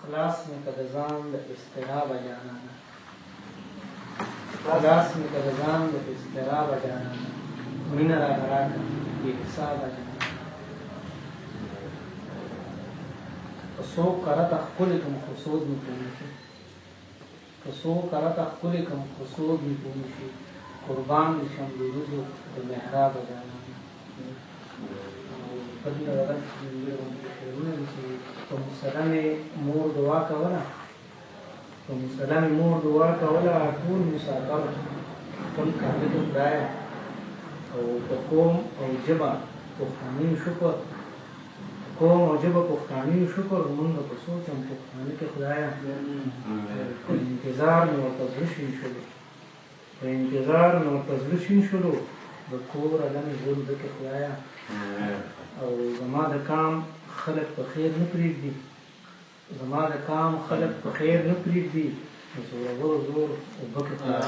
خلاص مې کړه ځان د اضطرابه جانانه، خلاص مې کړه ځان د اضطرابه جانانه، مینه راته راکړه بې حسابه جانانه. که څوک کرته ښکلې کړم خو سود مې پرې نه شي، که څوک کرته ښکلې کړم خو سود مې پرې نه شي، قربان دې شم د وریځو د محرابه جانانه. بل ورځ شعرونه دي چې په مسله مې مور دعا کوله، په مسله مې مور دعا کوله، ټول مسافر خپل کاغذ خدایه، او په قوم او ژبه پښتاني شکر، قوم او ژبه پښتاني شکر، مونږ په سوچم پښتانه کې خدایه. په انتظار مې ورته زړه شین شولو، په انتظار مې ورته زړه شین شولو، د کوره له مې ژوند ډکې خدایه. او زما د کام خلک په خیر نه پرېږدي، زما د کام خلک په خیر نه پرېږدي، د زورورو زور اوبه کې خدایه.